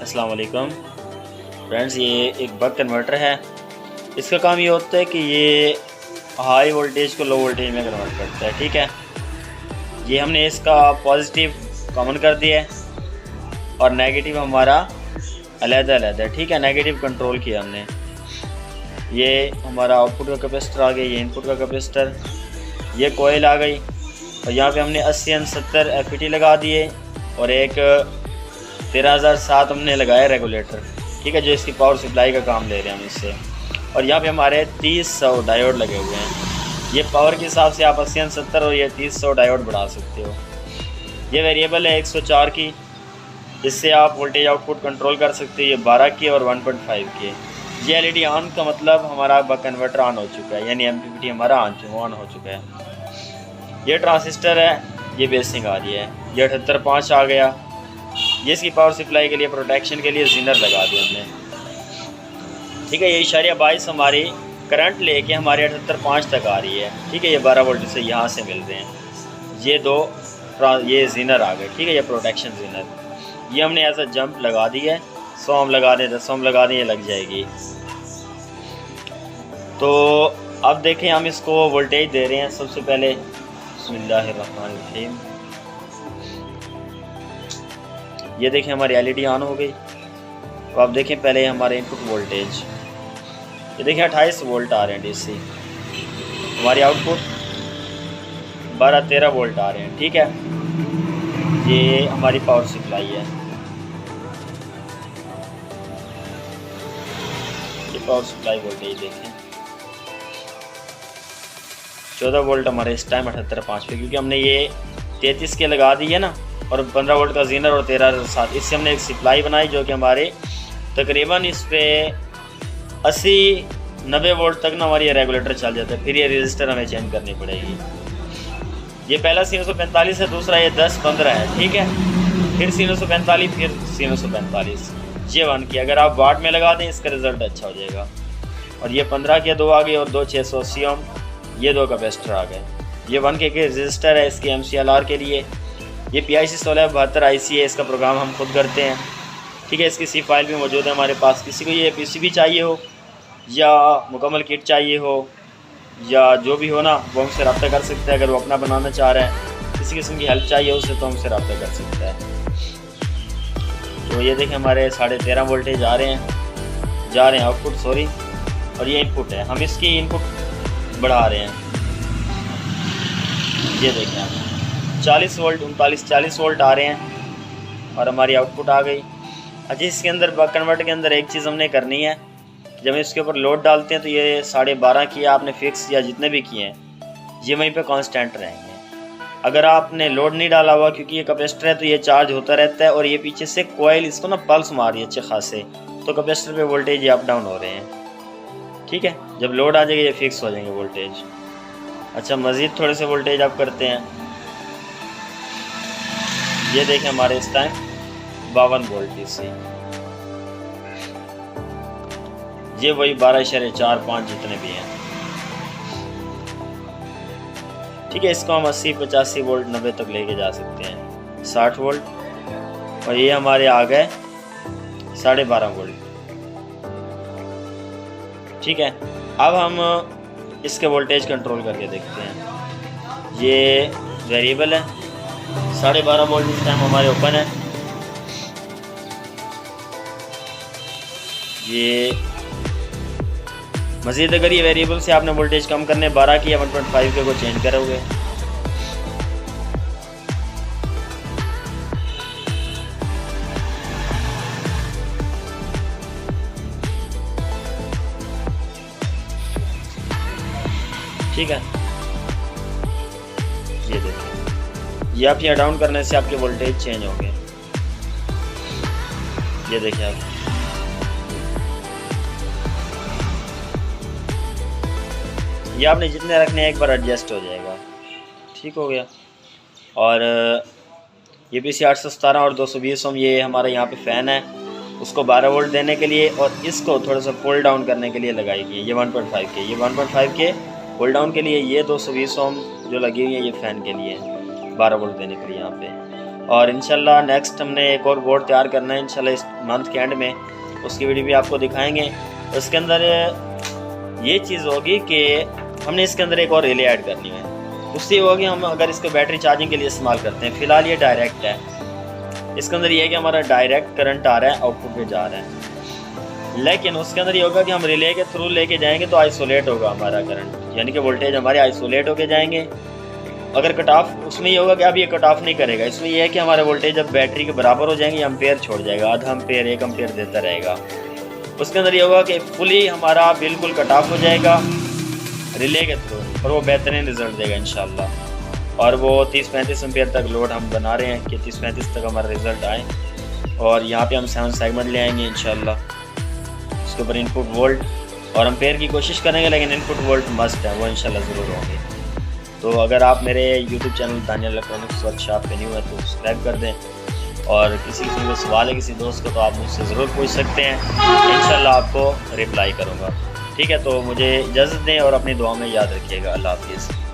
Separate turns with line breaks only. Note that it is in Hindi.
अस्सलाम वालेकुम फ्रेंड्स, ये एक बक कन्वर्टर है। इसका काम ये होता है कि ये हाई वोल्टेज को लो वोल्टेज में कन्वर्ट करता है। ठीक है, ये हमने इसका पॉजिटिव कॉमन कर दिया है और नेगेटिव हमारा अलग-अलग है। ठीक है, नेगेटिव कंट्रोल किया हमने। ये हमारा आउटपुट का कैपेसिटर आ गया, ये इनपुट का कैपेसिटर, ये कोयल आ गई और यहाँ पे हमने 80N70 FET लगा दिए और एक 13007 हमने लगाया रेगुलेटर। ठीक है, जो इसकी पावर सप्लाई का काम ले रहे हैं हम इससे। और यहाँ पे हमारे 3000 डायोड लगे हुए हैं। ये पावर के हिसाब से आप 80N70 और ये 3000 डायोड बढ़ा सकते हो। ये वेरिएबल है 104 की, इससे आप वोल्टेज आउटपुट कंट्रोल कर सकते हो। ये 12 की और 1.5 की। ये LED ऑन का मतलब हमारा बक कन्वर्टर ऑन हो चुका है, यानी MPPT हमारा ऑन हो चुका है। ये ट्रांजिस्टर है, ये बेसिंग आ रही है, ये 78.5 आ गया। ये इसकी पावर सप्लाई के लिए प्रोटेक्शन के लिए जीनर लगा दिया हमने। ठीक है, ये इशारिया 22 हमारी करंट लेके हमारे 78.5 तक आ रही है। ठीक है, ये 12 वोल्ट से यहाँ से मिल रहे हैं। ये दो ये जीनर आ गए। ठीक है, ये प्रोटेक्शन जीनर, ये हमने ऐसा जंप लगा दी है। 100 हम लगा दें, 10 हम लगा दें, ये लग जाएगी। तो अब देखें, हम इसको वोल्टेज दे रहे हैं। सबसे पहले बिस्मिल्लाहिर्रहमानिर्रहीम, ये देखें हमारी LED ऑन हो गई। तो आप देखें पहले हमारे इनपुट वोल्टेज, ये देखें 28 वोल्ट आ रहे हैं DC। हमारी आउटपुट 12-13 वोल्ट आ रहे हैं। ठीक है, ये हमारी पावर सप्लाई है। ये पावर सप्लाई वोल्टेज देखें 14 वोल्ट हमारे इस टाइम 78.5 पे, क्योंकि हमने ये 33 के लगा दी है ना, और 15 वोल्ट का जीनर और 13 इससे हमने एक सप्लाई बनाई जो कि हमारे तकरीबन इस पर 80-90 वोल्ट तक ना हमारी रेगुलेटर चल जाता है। फिर ये रजिस्टर हमें चेंज करनी पड़ेगी। ये पहला 345 है, दूसरा ये 10-15 है। ठीक है, फिर 345, फिर 345। ये 1 की अगर आप वाट में लगा दें इसका रिज़ल्ट अच्छा हो जाएगा। और ये 15 के 2 आ गए और 2 680 ओम, ये 2 कैपेसिटर आ गए। ये 1 के रजिस्टर है इसके MCLR के लिए। ये PIC 1672 IC है, इसका प्रोग्राम हम खुद करते हैं। ठीक है, इसकी C फाइल भी मौजूद है हमारे पास। किसी को ये PCB चाहिए हो या मुकम्मल किट चाहिए हो या जो भी हो ना, वो हमसे रब्ता कर सकता है। अगर वो अपना बनाना चाह रहा है, किसी किस्म की हेल्प चाहिए उसे, तो हमसे रब्ता कर सकता है। तो ये देखें हमारे 13.5 वोल्टेज जा रहे हैं आउटपुट, सॉरी, और ये इनपुट है। हम इसकी इनपुट बढ़ा रहे हैं। ये देखें आप 40 वोल्ट 39-40 वोल्ट आ रहे हैं और हमारी आउटपुट आ गई। अच्छा, इसके अंदर बक कन्वर्टर के अंदर एक चीज़ हमने करनी है, जब हम इसके ऊपर लोड डालते हैं तो ये 12.5 किया आपने फिक्स, या जितने भी किए हैं ये वहीं पे कांस्टेंट रहेंगे। अगर आपने लोड नहीं डाला हुआ, क्योंकि ये कैपेसिटर है तो ये चार्ज होता रहता है और ये पीछे से कोयल इसको ना पल्स मार रही है अच्छे खासे, तो कैपेसिटर पे वोल्टेज ये अप डाउन हो रहे हैं। ठीक है, जब लोड आ जाएगा ये फिक्स हो जाएंगे वोल्टेज। अच्छा, मज़ीद थोड़े से वोल्टेज अप करते हैं। ये देखें हमारे इस टाइम 52 वोल्ट DC, ये वही 12.4-5 जितने भी हैं। ठीक है, इसको हम 80-85 वोल्ट 90 तक लेके जा सकते हैं, 60 वोल्ट। और ये हमारे आ गए 12.5 वोल्ट। ठीक है, अब हम इसके वोल्टेज कंट्रोल करके देखते हैं। ये वेरिएबल है, 12.5 वोल्ट इस टाइम हमारे ओपन है। ये मज़ीद अगर ये वेरिएबल से आपने वोल्टेज कम करने 12 की या 1.5 के को चेंज करोगे। ठीक है, ये देखिए, ये आप यहाँ डाउन करने से आपके वोल्टेज चेंज होंगे। ये देखिए आप, ये आपने जितने रखने हैं एक बार एडजस्ट हो जाएगा। ठीक हो गया। और ये PC 817 और 220 ओम, ये हमारा यहाँ पे फ़ैन है, उसको 12 वोल्ट देने के लिए और इसको थोड़ा सा पुल डाउन करने के लिए लगाई गई है। ये 1.5 के, ये 1.5 के पुल डाउन के लिए, ये 220 ओम जो लगी हुई है ये फ़ैन के लिए 12 वोल्ट देने के लिए यहाँ पे। और इंशाल्लाह नेक्स्ट हमने एक और बोर्ड तैयार करना है इंशाल्लाह इस मंथ के एंड में, उसकी वीडियो भी आपको दिखाएंगे। उसके अंदर ये चीज़ होगी कि हमने इसके अंदर एक और रिले ऐड करनी है। उससे होगी हम अगर इसको बैटरी चार्जिंग के लिए इस्तेमाल करते हैं, फ़िलहाल ये डायरेक्ट है, इसके अंदर ये है कि हमारा डायरेक्ट करंट आ रहा है, आउटपुट पे जा रहा है। लेकिन उसके अंदर ये होगा कि हम रिले के थ्रू लेके जाएंगे तो आइसोलेट होगा हमारा करंट, यानी कि वोल्टेज हमारे आइसोलेट होके जाएंगे। अगर कट ऑफ उसमें ये होगा कि अब ये कट ऑफ नहीं करेगा, इसमें यह है कि हमारे वोल्टेज जब बैटरी के बराबर हो जाएंगे एम्पेयर छोड़ जाएगा, आधा एम्पेयर 1 एम्पेयर देता रहेगा। उसके अंदर ये होगा कि फुली हमारा बिल्कुल कट ऑफ हो जाएगा रिले के थ्रू, और वो बेहतरीन रिज़ल्ट देगा इंशाल्लाह। और वो 30-35 एम्पेयर तक लोड हम बना रहे हैं कि 30-35 तक हमारा रिज़ल्ट आए। और यहाँ पे हम 7 सेगमेंट ले आएंगे इंशाल्लाह। उसके ऊपर इनपुट वोल्ट और एम्पेयर की कोशिश करेंगे, लेकिन इनपुट वोल्ट मस्ट है, वो इंशाल्लाह ज़रूर होंगे। तो अगर आप मेरे YouTube channel Daniyal electronics workshop पे न्यू है तो सब्सक्राइब कर दें, और किसी किस्म का सवाल है किसी दोस्त को तो आप मुझसे ज़रूर पूछ सकते हैं, इंशाल्लाह आपको रिप्लाई करूँगा। ठीक है, तो मुझे इजाज़त दें और अपनी दुआ में याद रखिएगा। अल्लाह हाफिज़।